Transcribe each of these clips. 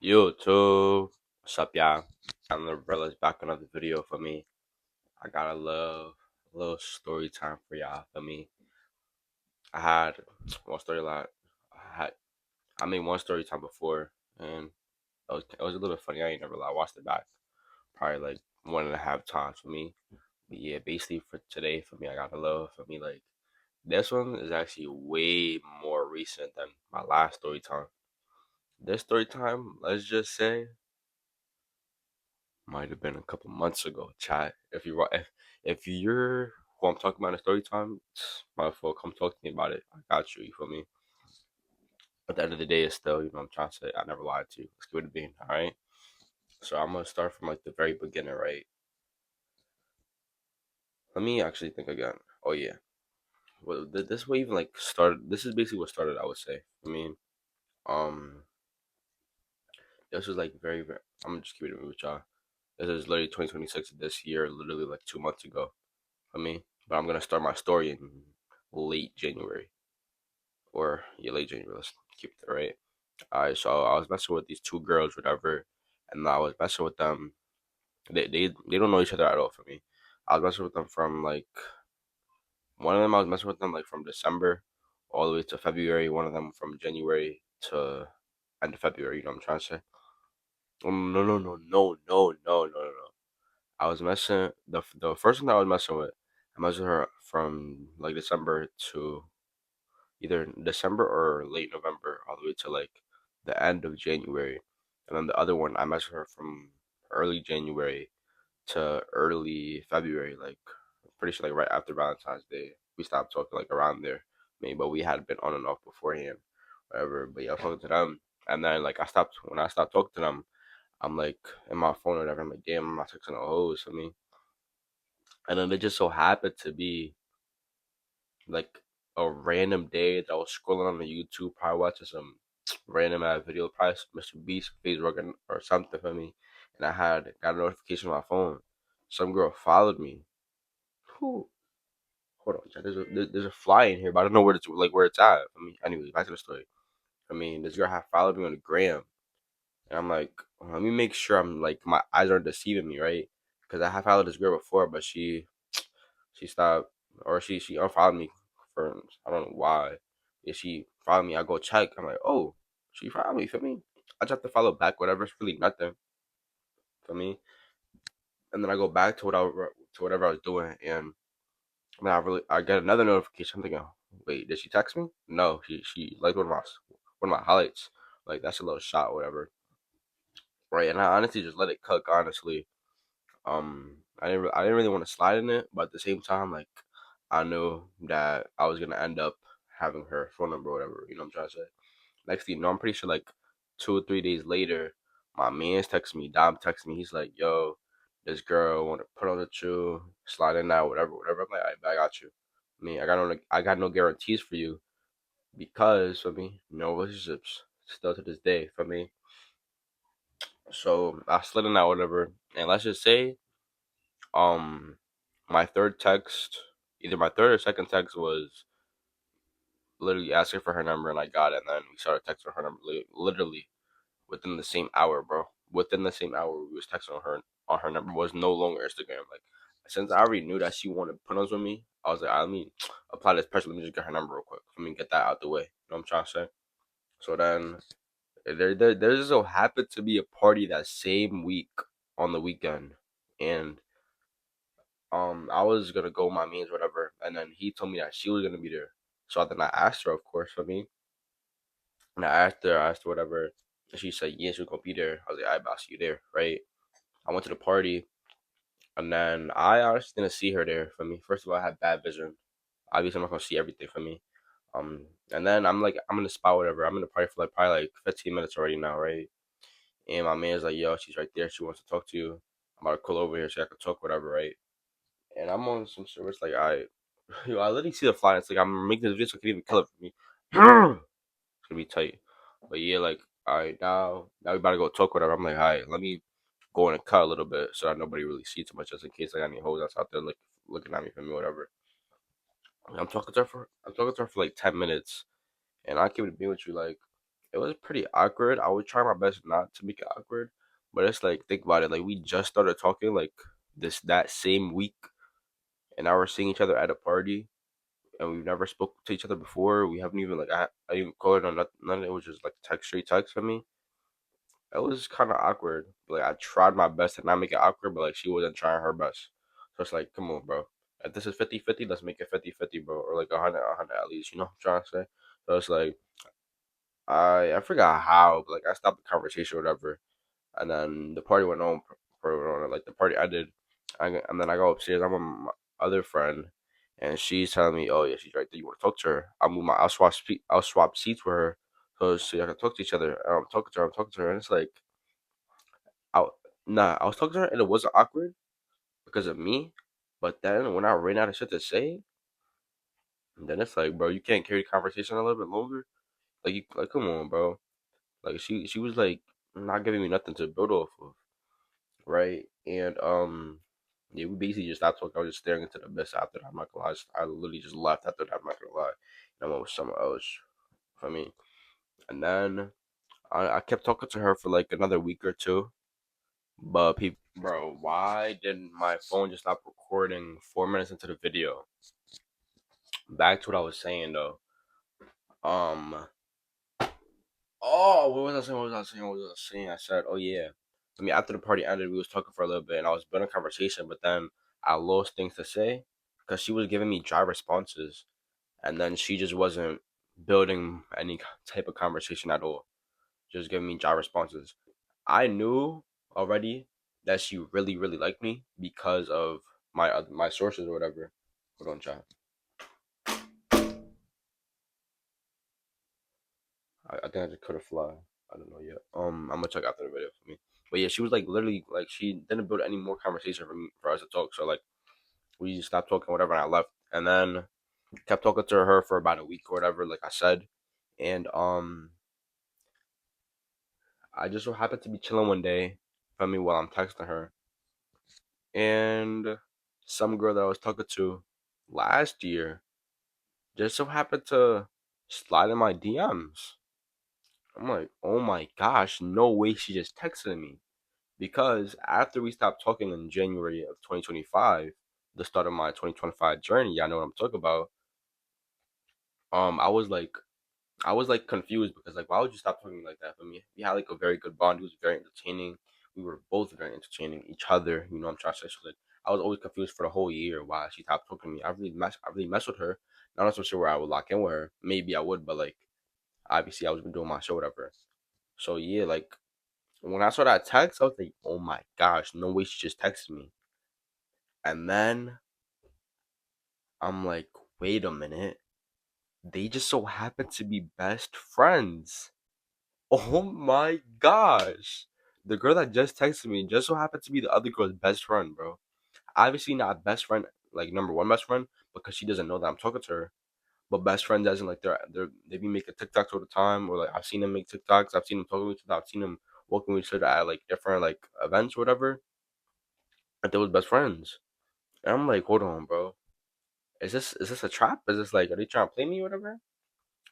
YouTube, what's up, y'all? I'm the Rella's back on another video for me. I got a little story time for y'all for me. I had one story lot. I made one story time before, and it was a little funny. I ain't never lie. I watched it back probably like 1.5 times for me. But yeah, basically for today for me, I got a little for me like this one is actually way more recent than my last story time. This story time, let's just say might have been a couple months ago, chat. If you're who I'm talking about in story time, my fault, come talk to me about it. I got you, you feel me? At the end of the day, it's still, I'm trying to say I never lied to you. Let's give it a bean, alright? So I'm gonna start from like the very beginning, right? Let me actually think again. Oh yeah. Well, this way even like started. This is basically what started. I would say. Um, this was like very. I'm gonna just keep it with y'all. This is literally 2026 this year, literally like 2 months ago. For me, but I'm gonna start my story in late January or yeah, late January. Let's keep it right. Alright, so I was messing with these two girls, whatever, and I was messing with them. They don't know each other at all. For me, I was messing with them from like one of them. I was messing with them like from December all the way to February. One of them from January to end of February. You know what I'm trying to say? No, no, no, no, no, no, no, no, no. I was messing the first one that I was messing with. I messed with her from like December to either December or late November, all the way to like the end of January. And then the other one, I messaged her from early January to early February, like pretty sure like right after Valentine's Day. We stopped talking like around there. I mean, but we had been on and off beforehand, whatever. But yeah, I was talking to them, and then like when I stopped talking to them, I'm like in my phone or whatever. I'm like, damn, I'm not texting no hoes. I mean, and then it just so happened to be like a random day that I was scrolling on the YouTube, probably watching some random ass video, probably Mr. Beast face working or something for me, and I had got a notification on my phone. Some girl followed me. Whew. Hold on, Chad. There's a fly in here, but I don't know where it's at. I mean, anyways, back to the story. I mean, this girl had followed me on the gram, and I'm like, let me make sure I'm like my eyes aren't deceiving me, right? Because I have followed this girl before, but she stopped or she unfollowed me for I don't know why. If she followed me, I go check. I'm like, oh, she followed me for me. I just have to follow back, whatever. It's really nothing for me. And then I go back to whatever I was doing, and then I get another notification. I'm thinking, wait, did she text me? No, she liked one of my highlights. Like that's a little shot, whatever. Right, and I honestly just let it cook. Honestly, I didn't really want to slide in it, but at the same time, like I knew that I was gonna end up having her phone number or whatever. You know what I'm trying to say? Next thing you know, I'm pretty sure like 2 or 3 days later, my man's texting me, Dom texts me. He's like, "Yo, this girl want to put on the chew, slide in now, whatever, whatever." I'm like, I got you. I mean, I got no guarantees for you because for me, no relationships still to this day for me. So I slid in that whatever, and let's just say Um, my third text, either my third or second text was literally asking for her number, and I got it. And then we started texting her number literally within the same hour, bro. Within the same hour, we was texting on her number was no longer Instagram. Like since I already knew that she wanted to put on with me, I was like, let me apply this pressure. Let me just get her number real quick. Let me get that out the way. You know what I'm trying to say? So then there just so happened to be a party that same week on the weekend, and I was gonna go with my means, whatever, and then he told me that she was gonna be there. So then I asked her, of course, for me, and I asked her whatever, and she said yes, we're gonna be there. I was like, I'll see you there, right? I went to the party, and then I honestly didn't see her there. For me, first of all, I had bad vision. Obviously, I'm not gonna see everything for me. And then I'm in the spot, whatever. I'm in the party for like probably like 15 minutes already now, right? And my man's like, yo, she's right there. She wants to talk to you. I'm about to call over here so I can talk, whatever, right? And I'm on some service like I literally see the fly. It's like I'm making this video so I can even kill it for me. It's gonna be tight. But yeah, like now we about to go talk whatever. I'm like, alright, let me go in and cut a little bit so that nobody really see too much, just in case I got any hoes that's out there looking at me for me, whatever. I'm talking to her for like 10 minutes, and I keep it being with you like. it was pretty awkward. I would try my best not to make it awkward, but it's like think about it. Like we just started talking like that same week, and now we're seeing each other at a party, and we've never spoke to each other before. We haven't even like I didn't call it on none. It was just like text straight text for me. It was kind of awkward. Like I tried my best to not make it awkward, but like she wasn't trying her best. So it's like, come on, bro. If this is 50-50, let's make it 50-50, bro. Or like 100 at least, you know what I'm trying to say? So it's like I forgot how, but like I stopped the conversation or whatever. And then the party went on like the party ended. And then I go upstairs, I'm with my other friend, and she's telling me, "Oh yeah, she's right there. You want to talk to her? I'll swap seats with her, so y'all can talk to each other." And I'm talking to her, and it's like I I was talking to her and it wasn't awkward because of me. But then when I ran out of shit to say, then it's like, bro, you can't carry the conversation a little bit longer. Like come on, bro. Like she was like not giving me nothing to build off of, right? And yeah, we basically just stopped talking. I was just staring into the abyss after that. I'm not gonna lie. I literally just left after that. I'm not gonna lie. And I went with someone else. For me, and then I kept talking to her for like another week or two. But people, bro, why didn't my phone just stop recording 4 minutes into the video? Back to what I was saying though. Um. Oh, what was I saying? What was I saying? What was I saying? I said, oh yeah. I mean, after the party ended, we was talking for a little bit, and I was building a conversation, but then I lost things to say because she was giving me dry responses, and then she just wasn't building any type of conversation at all. Just giving me dry responses. I knew already that she really, really liked me because of my sources or whatever. Hold on, chat. I think I just cut a fly. I don't know yet. I'm gonna check after the video for me. But yeah, she was like literally like she didn't build any more conversation for us to talk. So like we stopped talking, whatever, and I left. And then kept talking to her for about a week or whatever, like I said. And I just so happened to be chilling one day, for me, while I'm texting her, and some girl that I was talking to last year just so happened to slide in my DMs. I'm like, oh my gosh, no way she just texted me. Because after we stopped talking in January of 2025, the start of my 2025 journey, y'all know what I'm talking about. I was like, confused because like, why would you stop talking like that for me? We had like a very good bond. He was very entertaining. We were both very entertaining each other. You know, what I'm trying to say. So like, I was always confused for the whole year why she stopped talking to me. I really messed with her. Not so sure where I would lock in with her. Maybe I would, but like, obviously, I was doing my show, whatever. So yeah, like when I saw that text, I was like, oh my gosh, no way she just texted me. And then I'm like, wait a minute. They just so happen to be best friends. Oh my gosh. The girl that just texted me just so happened to be the other girl's best friend, bro. Obviously not best friend, like number one best friend, because she doesn't know that I'm talking to her. But best friends as in like they be making TikToks all the time, or like I've seen them make TikToks, I've seen them talking with each other, I've seen them walking with each other at like different like events or whatever. And they was best friends. And I'm like, hold on, bro. Is this a trap? Is this like are they trying to play me or whatever?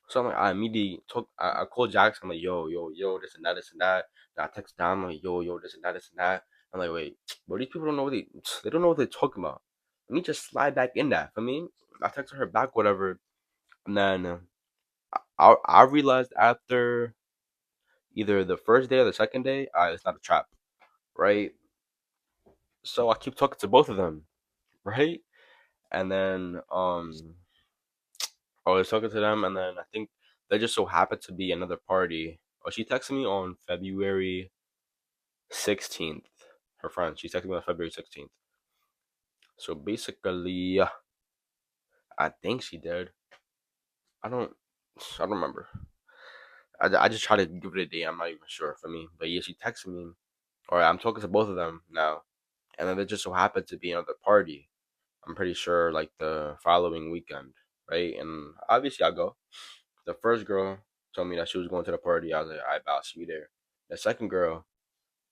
So I'm like, I immediately took, I called Jackson. I'm like, yo, this and that, this and that. And I text Dom, I'm like, yo, this and that, this and that. I'm like, wait, but these people don't know they don't know what they're talking about. Let me just slide back in that. I mean, I texted her back, whatever. And then I realized after either the first day or the second day, it's not a trap, right? So I keep talking to both of them, right? And then I was talking to them, and then I think there just so happened to be another party. Oh, she texted me on February 16th. Her friend, she texted me on February 16th. So basically, I think she did. I don't, I don't remember. I just try to give it a day. I'm not even sure for me, but yeah, she texted me, or I'm talking to both of them now, and then there just so happened to be another party. I'm pretty sure like the following weekend, right? And obviously I go. The first girl told me that she was going to the party. I was like, all right, I'll see you there. The second girl,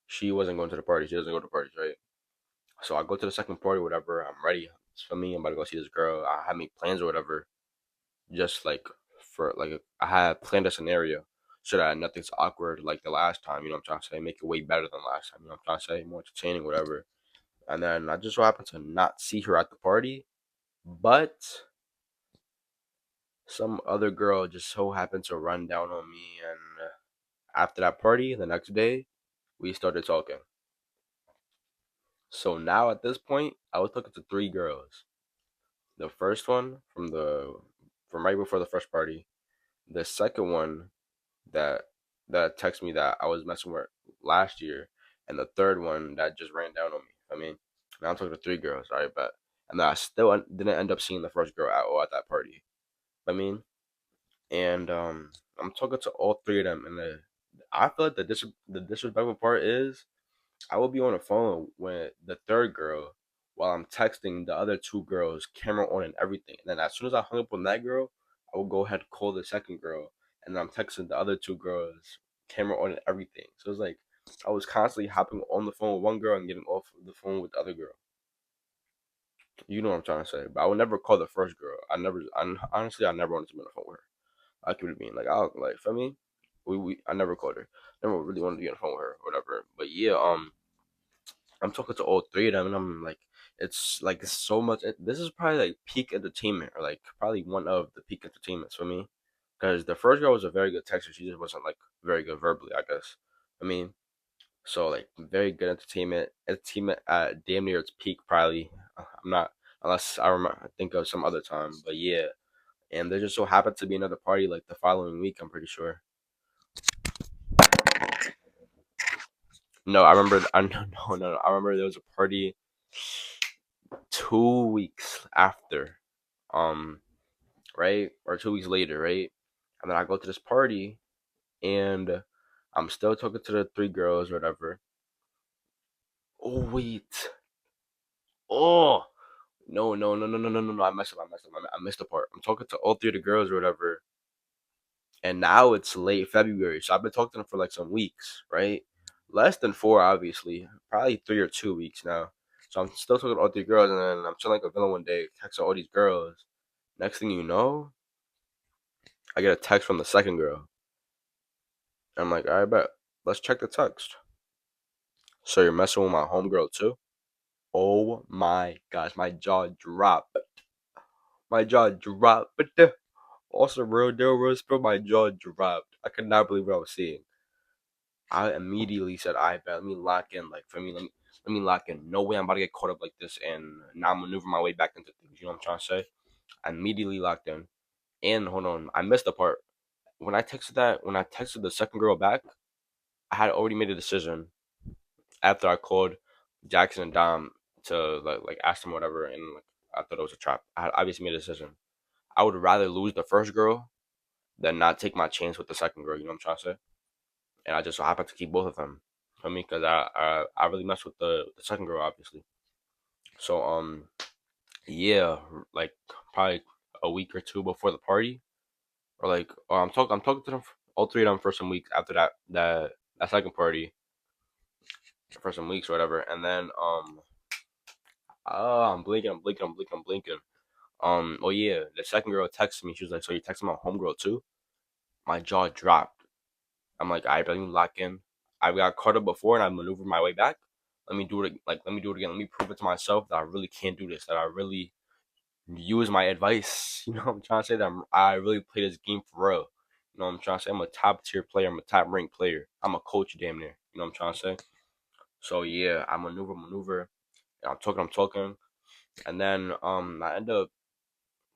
she wasn't going to the party. She doesn't go to parties, right? So I go to the second party, whatever. I'm ready. It's for me. I'm about to go see this girl. I had made plans or whatever. Just like for like I had planned a scenario. so that nothing's awkward like the last time. You know what I'm trying to say? Make it way better than last time. You know what I'm trying to say? More entertaining, whatever. And then I just so happened to not see her at the party, but some other girl just so happened to run down on me. And after that party, the next day, we started talking. So now at this point, I was talking to three girls. The first one from right before the first party. The second one that texted me that I was messing with last year, and the third one that just ran down on me. I mean, now I'm talking to three girls. All right, bet. And then I still didn't end up seeing the first girl at all at that party. I mean, and I'm talking to all three of them, and I feel like the disrespectful part is I will be on the phone with the third girl while I'm texting the other two girls, camera on and everything. And then as soon as I hung up on that girl, I will go ahead and call the second girl, and then I'm texting the other two girls, camera on and everything. So it's like I was constantly hopping on the phone with one girl and getting off the phone with the other girl. You know what I'm trying to say. But I would never call the first girl. Honestly, I never wanted to be on the phone with her. I could have been like, I'll like for me, I never called her. Never really wanted to be on the phone with her, or whatever. But yeah, I'm talking to all three of them, and I'm like, it's so much. This is probably like peak entertainment, or like probably one of the peak entertainments for me. Because the first girl was a very good texter, she just wasn't like very good verbally, I guess. I mean, so like very good entertainment at damn near its peak, probably. I'm not unless I remember, I think of some other time, but yeah. And there just so happened to be another party like the following week. I'm pretty sure. No, I remember. I no. I remember there was a party 2 weeks after, um, right, or 2 weeks later, right, and then I go to this party, and I'm still talking to the three girls or whatever. Oh wait, oh no! I messed up. I missed the part. I'm talking to all three of the girls or whatever, and now it's late February, so I've been talking to them for like some weeks, right? Less than four, obviously, probably 3 or 2 weeks now. So I'm still talking to all three girls, and then I'm chilling like a villain one day, texting all these girls. Next thing you know, I get a text from the second girl. I'm like, all right, bet. Let's check the text. So you're messing with my homegirl too? Oh my gosh, my jaw dropped. My jaw dropped. But also, real deal, real spill, my jaw dropped. I could not believe what I was seeing. I immediately said, "I bet. Let me lock in. Like for me, let me lock in. No way I'm about to get caught up like this and now maneuver my way back into things." You know what I'm trying to say? I immediately locked in. And hold on, I missed the part. When I texted the second girl back, I had already made a decision after I called Jackson and Dom to like ask them whatever, and like I thought it was a trap. I had obviously made a decision. I would rather lose the first girl than not take my chance with the second girl. You know what I'm trying to say? And I just so happened to keep both of them. For me, because I really messed with the second girl, obviously. So yeah, like probably a week or two before the party, or like I'm talking to them all three of them for some weeks after that second party for some weeks or whatever, and then I'm blinking. Oh yeah, the second girl texted me. She was like, "So you texting my homegirl too?" My jaw dropped. I'm like, "I let me lock in." I got caught up before, and I maneuvered my way back. Let me do it. Like, let me do it again. Let me prove it to myself that I really can't do this. That I really use my advice. You know what I'm trying to say? I really play this game for real. You know what I'm trying to say? I'm a top tier player. I'm a top ranked player. I'm a coach damn near. You know what I'm trying to say? So yeah, I maneuver. And I'm talking. And then I end up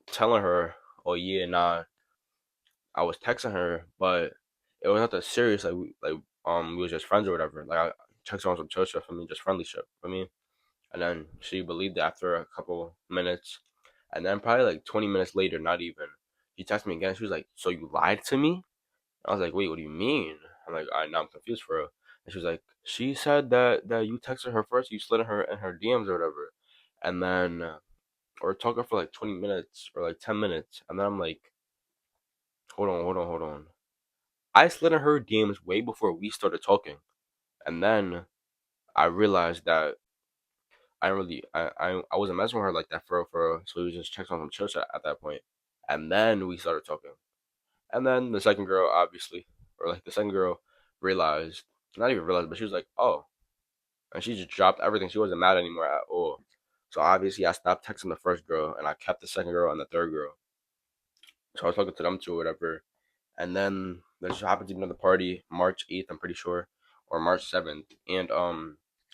telling her, "Oh yeah, nah, I was texting her, but it was nothing serious. We was just friends or whatever. Like I texted her on some chill stuff for me, just friendly shit for me." And then she believed it after a couple minutes, and then probably like 20 minutes later, not even, she texted me again. She was like, "So you lied to me?" I was like, "Wait, what do you mean?" I'm like, "All right, now I'm confused for her." And she was like, "She said that you texted her first, you slid in her DMs or whatever, and then." Or talking for like 20 minutes or like 10 minutes. And then I'm like, hold on. I slid in her DMs way before we started talking. And then I realized that I wasn't messing with her like that so we just checked on some church at that point. And then we started talking. And then the second girl, obviously, or like the second girl realized, not even realized, but she was like, oh, and she just dropped everything. She wasn't mad anymore at all. So obviously, I stopped texting the first girl, and I kept the second girl and the third girl. So I was talking to them two or whatever. And then there just happened to be another party, March 8th, I'm pretty sure, or March 7th. And I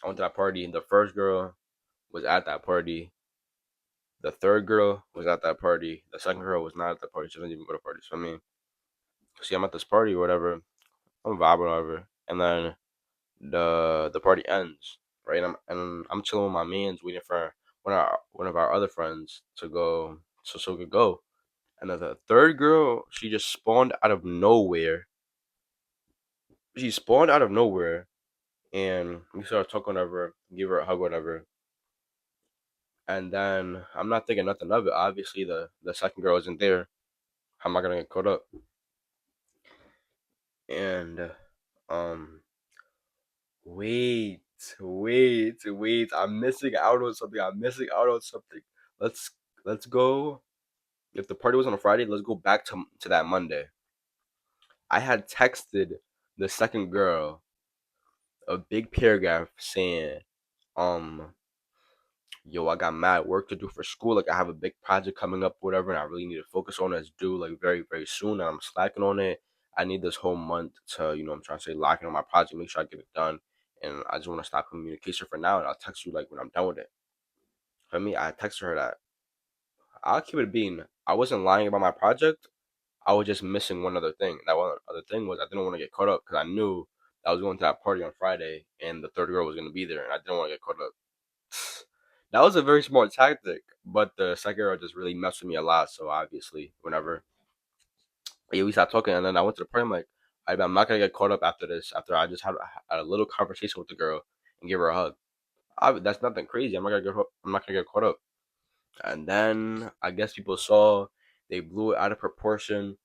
went to that party, and the first girl was at that party. The third girl was at that party. The second girl was not at the party. She doesn't even go to parties. So I mean, see, I'm at this party or whatever. I'm vibing or whatever. And then the party ends, right? And I'm chilling with my mans, waiting for one of our other friends to go, so we could go. And then the third girl, she just spawned out of nowhere. She spawned out of nowhere, and we started talking whatever, give her a hug whatever. And then I'm not thinking nothing of it. Obviously, the second girl isn't there. How am I gonna get caught up? And um, wait, wait. I'm missing out on something. I'm missing out on something. Let's let's go. If the party was on a Friday, let's go back to that Monday. I had texted the second girl a big paragraph saying, um, yo, I got mad work to do for school. Like I have a big project coming up, whatever, and I really need to focus on it. It's due like very, very soon, and I'm slacking on it. I need this whole month to, I'm trying to say lock in on my project, make sure I get it done. And I just want to stop communication for now, and I'll text you like when I'm done with it. For me, I texted her that. I'll keep it being. I wasn't lying about my project. I was just missing one other thing. That one other thing was I didn't want to get caught up because I knew I was going to that party on Friday, and the third girl was gonna be there, and I didn't want to get caught up. That was a very smart tactic, but the second girl just really messed with me a lot. So obviously, whenever yeah, we stopped talking, and then I went to the party. I'm like, I'm not gonna get caught up after this. After I just had a little conversation with the girl and give her a hug. That's nothing crazy. I'm not gonna get caught up. And then I guess people saw they blew it out of proportion.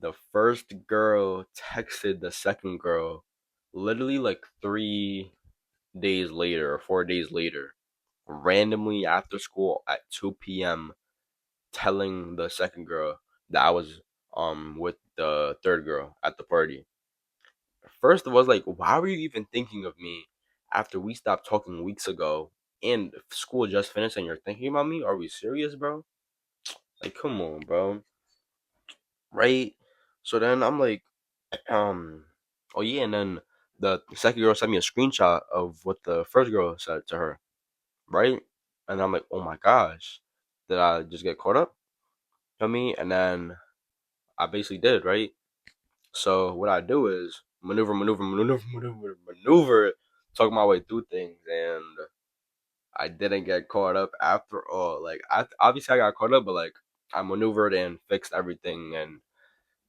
The first girl texted the second girl literally like 3 days later or 4 days later, randomly after school at 2 p.m., telling the second girl that I was with the third girl at the party. First, it was like, why were you even thinking of me after we stopped talking weeks ago and school just finished and you're thinking about me? Are we serious, bro? Like, come on, bro. Right? So then I'm like, um, oh yeah, and then the second girl sent me a screenshot of what the first girl said to her, right? And I'm like, oh my gosh, did I just get caught up? You know what I mean? And then I basically did, right? So what I do is maneuver, talk my way through things, and I didn't get caught up after all. Like I obviously I got caught up, but like I maneuvered and fixed everything, and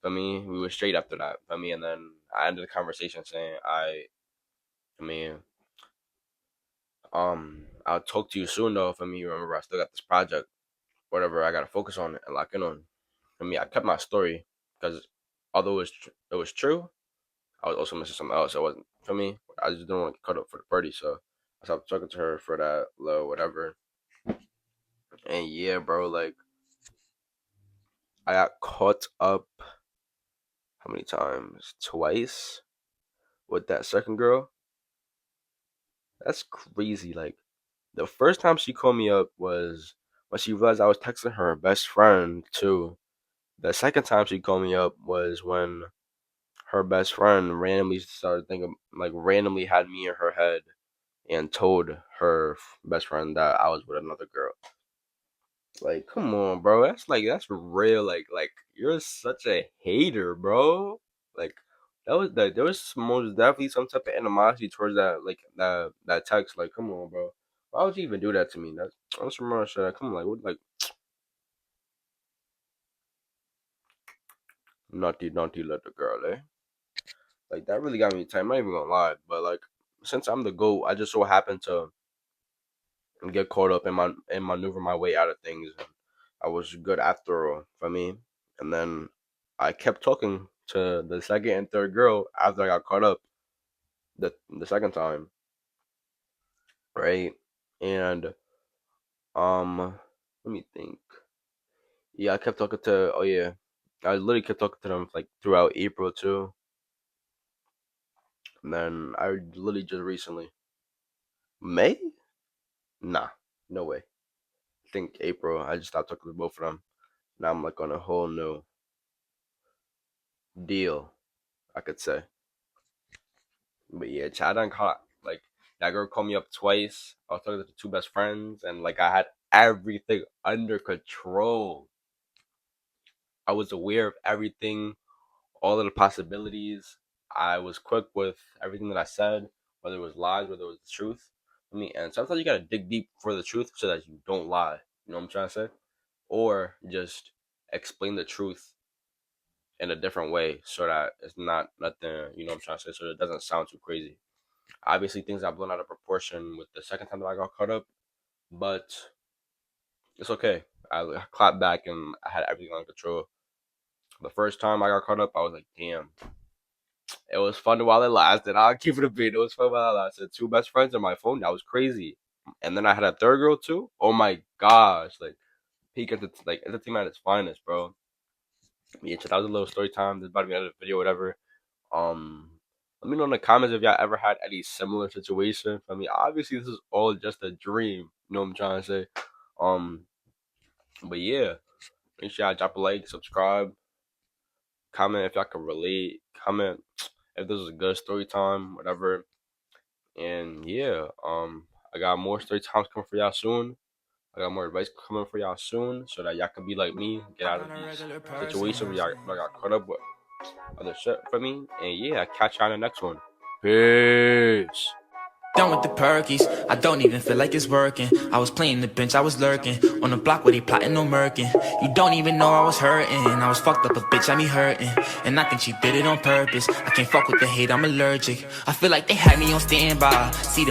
for me, we were straight after that. For me, and then I ended the conversation saying, I mean, I'll talk to you soon though. For me, remember I still got this project, whatever. I gotta focus on it and lock in on. For me, I kept my story because although it was true, I was also missing something else. It wasn't for me. I just didn't want to cut up for the party, so I stopped talking to her for that little whatever. And yeah, bro, like I got caught up how many times? Twice with that second girl. That's crazy. Like the first time she called me up was when she realized I was texting her best friend too. The second time she called me up was when her best friend randomly started thinking, like randomly had me in her head and told her best friend that I was with another girl. Like, come on, bro. That's real. Like you're such a hater, bro. Like there was most definitely some type of animosity towards that text. Like, come on, bro. Why would you even do that to me? That's some real shit. Come on, like what, like naughty little girl, eh? Like that really got me tight. I'm not even gonna lie, but like since I'm the GOAT, I just so happen to get caught up in my and maneuver my way out of things. And I was good after all for me. And then I kept talking to the second and third girl after I got caught up the second time, right? And let me think. Yeah, I kept talking to. Oh yeah, I literally kept talking to them like throughout April too. And then I literally just recently May? Nah, no way. I think April. I just stopped talking to both of them. Now I'm like on a whole new deal, I could say. But yeah, Chad done caught like that girl called me up twice. I was talking to the two best friends, and like I had everything under control. I was aware of everything, all of the possibilities. I was quick with everything that I said, whether it was lies, whether it was the truth. And sometimes you gotta dig deep for the truth so that you don't lie. You know what I'm trying to say? Or just explain the truth in a different way so that it's not nothing. You know what I'm trying to say? So it doesn't sound too crazy. Obviously, things got blown out of proportion with the second time that I got caught up, but it's okay. I clapped back and I had everything under control. The first time I got caught up, I was like, damn. It was fun while it lasted. I'll keep it a beat. It was fun while it lasted. Two best friends on my phone. That was crazy. And then I had a third girl too. Oh my gosh. Like peak at the like entertainment at its finest, bro. Yeah, so that was a little story time. This is about to be another video, whatever. Um Let me know in the comments if y'all ever had any similar situation. I mean, obviously this is all just a dream. You know what I'm trying to say? Um, but yeah, make sure y'all drop a like, subscribe, comment if y'all can relate, comment if this was a good story time, whatever. And yeah, I got more story times coming for y'all soon. I got more advice coming for y'all soon, so that y'all can be like me, get out of these situations where y'all got caught up with other shit for me. And yeah, I catch y'all in the next one. Peace. Done with the perkies, I don't even feel like it's working. I was playing the bench, I was lurking on the block where they plotting no murking. You don't even know I was hurting. I was fucked up, a bitch, I me hurting. And I think she did it on purpose. I can't fuck with the hate, I'm allergic. I feel like they had me on standby. See the